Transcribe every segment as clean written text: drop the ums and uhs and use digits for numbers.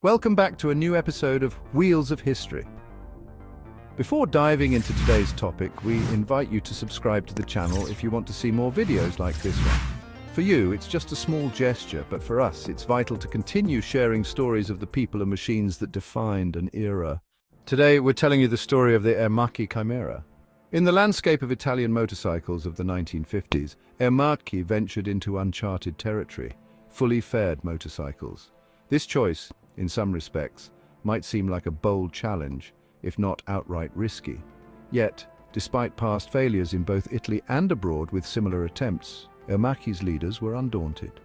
Welcome back to a new episode of Wheels of History. Before diving into today's topic, we invite you to subscribe to the channel if you want to see more videos like this one. For you, it's just a small gesture, but for us, it's vital to continue sharing stories of the people and machines that defined an era. Today, we're telling you the story of the Aermacchi Chimera. In the landscape of Italian motorcycles of the 1950s, Aermacchi ventured into uncharted territory, fully fared motorcycles. This choice, in some respects, might seem like a bold challenge, if not outright risky. Yet, despite past failures in both Italy and abroad with similar attempts, Aermacchi's leaders were undaunted.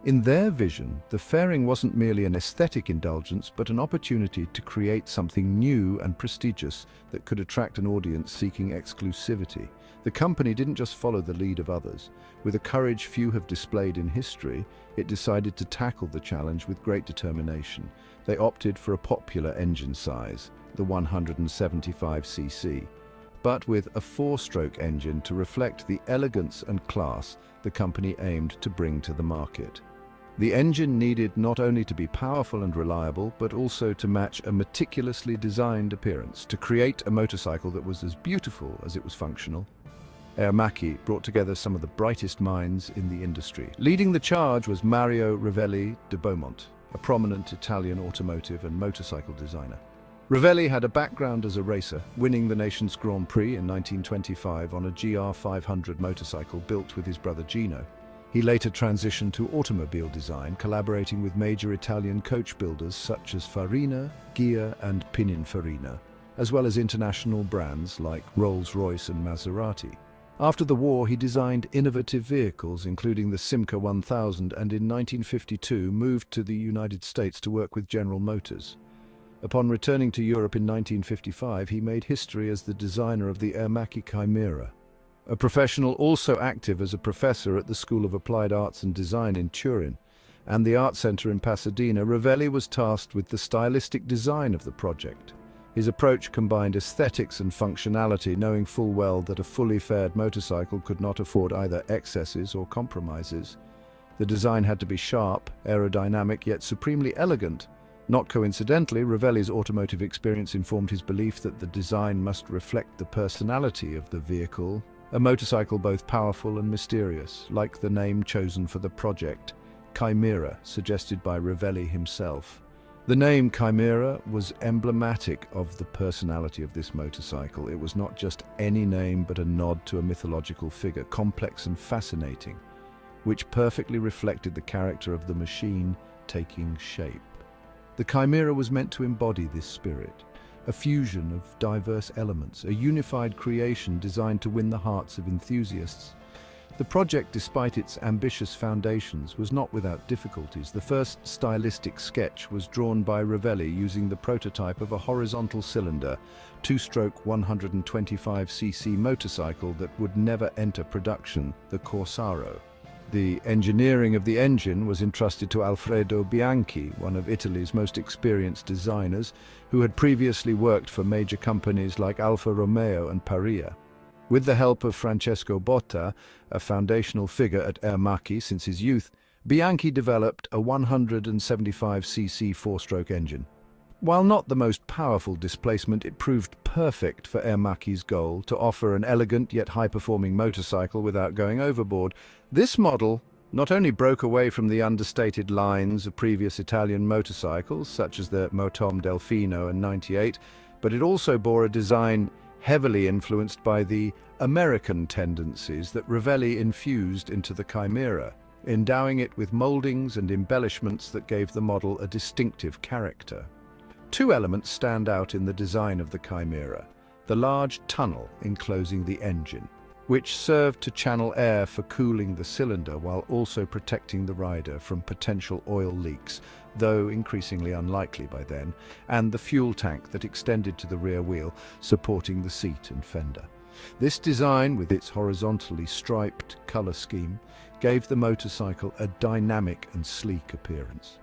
In their vision, the fairing wasn't merely an aesthetic indulgence, but an opportunity to create something new and prestigious that could attract an audience seeking exclusivity. The company didn't just follow the lead of others. With a courage few have displayed in history, it decided to tackle the challenge with great determination. They opted for a popular engine size, the 175cc, but with a four-stroke engine to reflect the elegance and class the company aimed to bring to the market. The engine needed not only to be powerful and reliable, but also to match a meticulously designed appearance, to create a motorcycle that was as beautiful as it was functional. Aermacchi brought together some of the brightest minds in the industry. Leading the charge was Mario Revelli de Beaumont, a prominent Italian automotive and motorcycle designer. Revelli had a background as a racer, winning the nation's Grand Prix in 1925 on a GR500 motorcycle built with his brother Gino. He later transitioned to automobile design, collaborating with major Italian coach builders such as Farina, Ghia and Pininfarina, as well as international brands like Rolls-Royce and Maserati. After the war, he designed innovative vehicles, including the Simca 1000, and in 1952 moved to the United States to work with General Motors. Upon returning to Europe in 1955, he made history as the designer of the Aermacchi Chimera. A professional also active as a professor at the School of Applied Arts and Design in Turin and the Art Center in Pasadena, Revelli was tasked with the stylistic design of the project. His approach combined aesthetics and functionality, knowing full well that a fully fared motorcycle could not afford either excesses or compromises. The design had to be sharp, aerodynamic, yet supremely elegant. Not coincidentally, Revelli's automotive experience informed his belief that the design must reflect the personality of the vehicle, a motorcycle both powerful and mysterious, like the name chosen for the project, Chimera, suggested by Revelli himself. The name Chimera was emblematic of the personality of this motorcycle. It was not just any name, but a nod to a mythological figure, complex and fascinating, which perfectly reflected the character of the machine taking shape. The Chimera was meant to embody this spirit, a fusion of diverse elements, a unified creation designed to win the hearts of enthusiasts. The project, despite its ambitious foundations, was not without difficulties. The first stylistic sketch was drawn by Revelli using the prototype of a horizontal cylinder, two-stroke 125cc motorcycle that would never enter production, the Corsaro. The engineering of the engine was entrusted to Alfredo Bianchi, one of Italy's most experienced designers, who had previously worked for major companies like Alfa Romeo and Parilla. With the help of Francesco Botta, a foundational figure at Aermacchi since his youth, Bianchi developed a 175cc four-stroke engine. While not the most powerful displacement, it proved perfect for Aermacchi's goal to offer an elegant yet high-performing motorcycle without going overboard. This model not only broke away from the understated lines of previous Italian motorcycles, such as the Motom Delfino and 98, but it also bore a design heavily influenced by the American tendencies that Revelli infused into the Chimera, endowing it with moldings and embellishments that gave the model a distinctive character. Two elements stand out in the design of the Chimera: the large tunnel enclosing the engine, which served to channel air for cooling the cylinder while also protecting the rider from potential oil leaks, though increasingly unlikely by then, and the fuel tank that extended to the rear wheel, supporting the seat and fender. This design, with its horizontally striped color scheme, gave the motorcycle a dynamic and sleek appearance.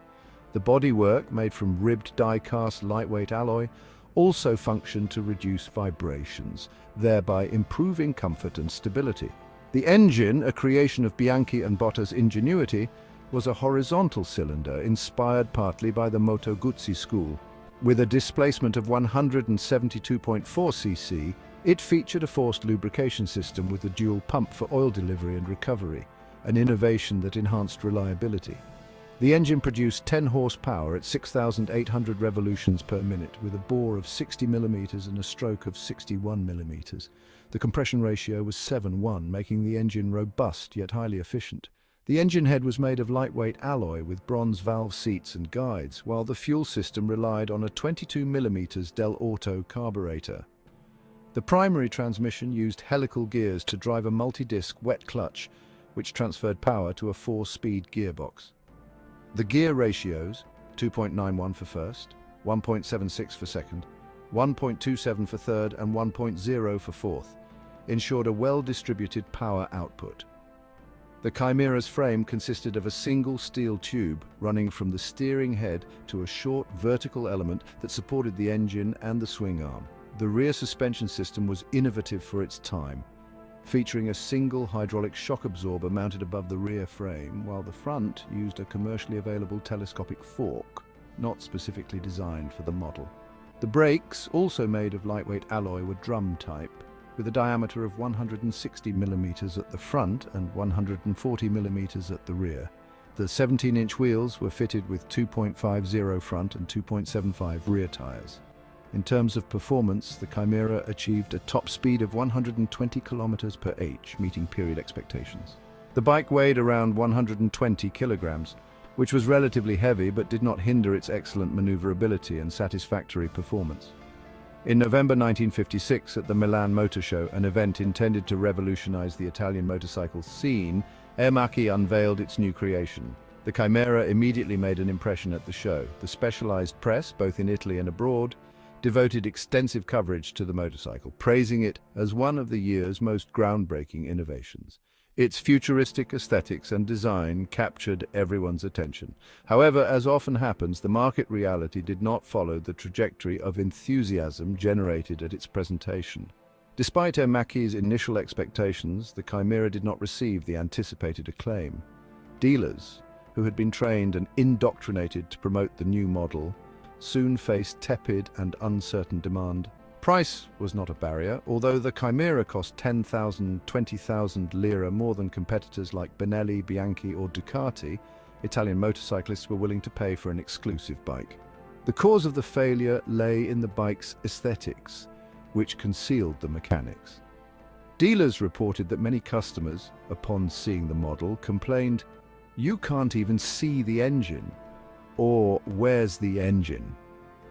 The bodywork, made from ribbed die-cast lightweight alloy, also functioned to reduce vibrations, thereby improving comfort and stability. The engine, a creation of Bianchi and Botta's ingenuity, was a horizontal cylinder inspired partly by the Moto Guzzi school. With a displacement of 172.4 cc, it featured a forced lubrication system with a dual pump for oil delivery and recovery, an innovation that enhanced reliability. The engine produced 10 horsepower at 6,800 revolutions per minute with a bore of 60 mm and a stroke of 61 mm. The compression ratio was 7:1, making the engine robust yet highly efficient. The engine head was made of lightweight alloy with bronze valve seats and guides, while the fuel system relied on a 22 mm Del Auto carburetor. The primary transmission used helical gears to drive a multi-disc wet clutch, which transferred power to a 4-speed gearbox. The gear ratios, 2.91 for first, 1.76 for second, 1.27 for third and 1.0 for fourth, ensured a well-distributed power output. The Chimera's frame consisted of a single steel tube running from the steering head to a short vertical element that supported the engine and the swing arm. The rear suspension system was innovative for its time, featuring a single hydraulic shock absorber mounted above the rear frame, while the front used a commercially available telescopic fork, not specifically designed for the model. The brakes, also made of lightweight alloy, were drum type, with a diameter of 160 mm at the front and 140 mm at the rear. The 17-inch wheels were fitted with 2.50 front and 2.75 rear tires. In terms of performance, the Chimera achieved a top speed of 120 km per h, meeting period expectations. The bike weighed around 120 kilograms, which was relatively heavy but did not hinder its excellent maneuverability and satisfactory performance. In November 1956, at the Milan Motor Show, an event intended to revolutionize the Italian motorcycle scene, Aermacchi unveiled its new creation. The Chimera immediately made an impression at the show. The specialized press, both in Italy and abroad, devoted extensive coverage to the motorcycle, praising it as one of the year's most groundbreaking innovations. Its futuristic aesthetics and design captured everyone's attention. However, as often happens, the market reality did not follow the trajectory of enthusiasm generated at its presentation. Despite Aermacchi's initial expectations, the Chimera did not receive the anticipated acclaim. Dealers, who had been trained and indoctrinated to promote the new model, soon faced tepid and uncertain demand. Price was not a barrier. Although the Chimera cost 10,000, 20,000 lira more than competitors like Benelli, Bianchi or Ducati, Italian motorcyclists were willing to pay for an exclusive bike. The cause of the failure lay in the bike's aesthetics, which concealed the mechanics. Dealers reported that many customers, upon seeing the model, complained, "You can't even see the engine," or "Where's the engine?"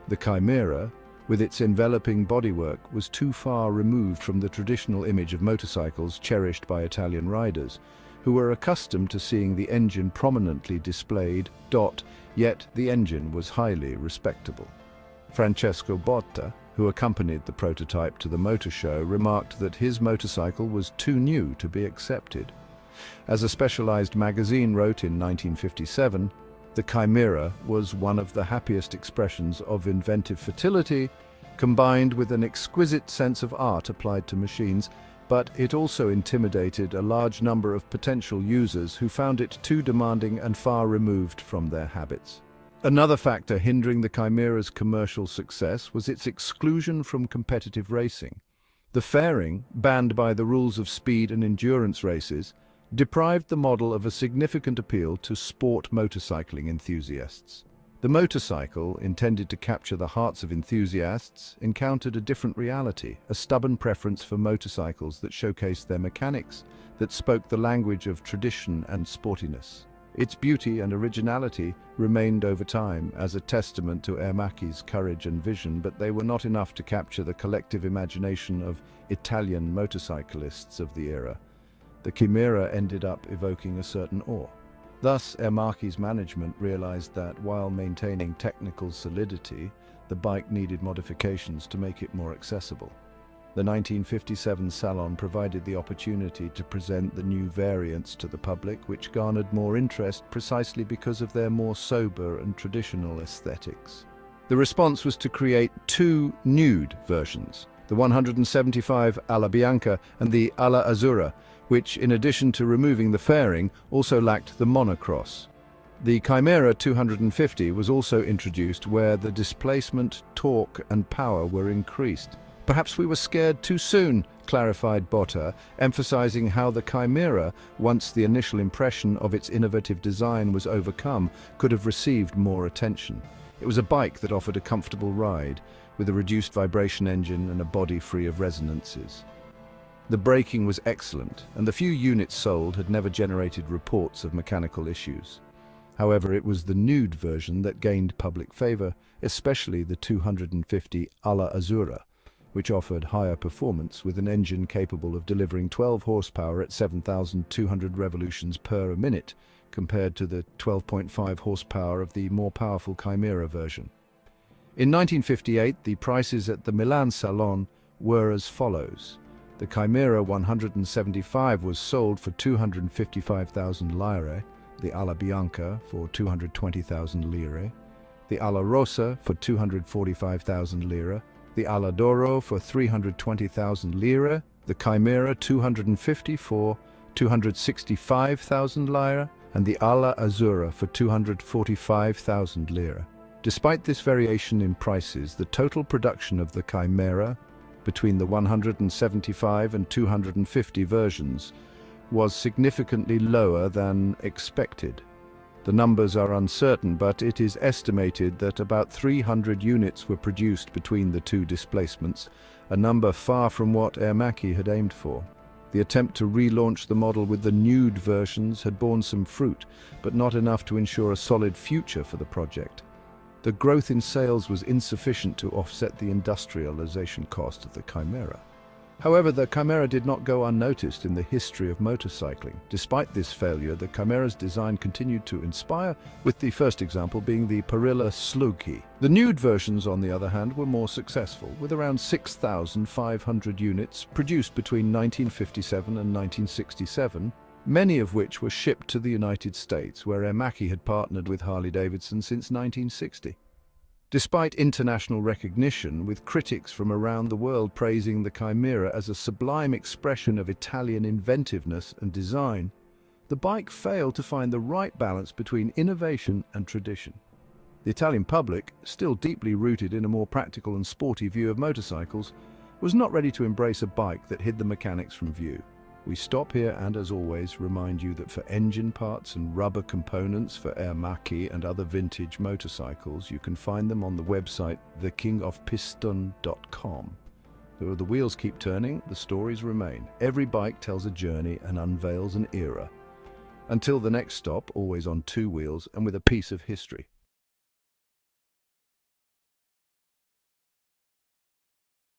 The Chimera, with its enveloping bodywork, was too far removed from the traditional image of motorcycles cherished by Italian riders, who were accustomed to seeing the engine prominently displayed, yet the engine was highly respectable. Francesco Botta, who accompanied the prototype to the motor show, remarked that his motorcycle was too new to be accepted. As a specialized magazine wrote in 1957, the Chimera was one of the happiest expressions of inventive fertility, combined with an exquisite sense of art applied to machines, but it also intimidated a large number of potential users who found it too demanding and far removed from their habits. Another factor hindering the Chimera's commercial success was its exclusion from competitive racing. The fairing, banned by the rules of speed and endurance races, deprived the model of a significant appeal to sport motorcycling enthusiasts. The motorcycle, intended to capture the hearts of enthusiasts, encountered a different reality, a stubborn preference for motorcycles that showcased their mechanics, that spoke the language of tradition and sportiness. Its beauty and originality remained over time as a testament to Aermacchi's courage and vision, but they were not enough to capture the collective imagination of Italian motorcyclists of the era. The Chimera ended up evoking a certain awe. Thus, Aermacchi's management realized that while maintaining technical solidity, the bike needed modifications to make it more accessible. The 1957 Salon provided the opportunity to present the new variants to the public, which garnered more interest precisely because of their more sober and traditional aesthetics. The response was to create two nude versions, the 175 Alla Bianca and the Alla Azzurra, which, in addition to removing the fairing, also lacked the monocross. The Chimera 250 was also introduced where the displacement, torque and power were increased. "Perhaps we were scared too soon," clarified Botta, emphasizing how the Chimera, once the initial impression of its innovative design was overcome, could have received more attention. It was a bike that offered a comfortable ride, with a reduced vibration engine and a body free of resonances. The braking was excellent, and the few units sold had never generated reports of mechanical issues. However, it was the nude version that gained public favor, especially the 250 Alla Azzurra, which offered higher performance with an engine capable of delivering 12 horsepower at 7,200 revolutions per minute, compared to the 12.5 horsepower of the more powerful Chimera version. In 1958, the prices at the Milan Salon were as follows. The Chimera 175 was sold for 255,000 lire, the Alla Bianca for 220,000 lire, the Alla Rossa for 245,000 lire, the Alla d'Oro for 320,000 lire, the Chimera 250 for 265,000 lire, and the Alla Azzurra for 245,000 lire. Despite this variation in prices, the total production of the Chimera, between the 175 and 250 versions, was significantly lower than expected. The numbers are uncertain, but it is estimated that about 300 units were produced between the two displacements, a number far from what Aermacchi had aimed for. The attempt to relaunch the model with the nude versions had borne some fruit, but not enough to ensure a solid future for the project. The growth in sales was insufficient to offset the industrialization cost of the Chimera. However, the Chimera did not go unnoticed in the history of motorcycling. Despite this failure, the Chimera's design continued to inspire, with the first example being the Perilla Slughi. The nude versions, on the other hand, were more successful, with around 6,500 units produced between 1957 and 1967, many of which were shipped to the United States, where Aermacchi had partnered with Harley-Davidson since 1960. Despite international recognition, with critics from around the world praising the Chimera as a sublime expression of Italian inventiveness and design, the bike failed to find the right balance between innovation and tradition. The Italian public, still deeply rooted in a more practical and sporty view of motorcycles, was not ready to embrace a bike that hid the mechanics from view. We stop here and, as always, remind you that for engine parts and rubber components for Aermacchi and other vintage motorcycles, you can find them on the website thekingofpiston.com. Though the wheels keep turning, the stories remain. Every bike tells a journey and unveils an era. Until the next stop, always on two wheels and with a piece of history.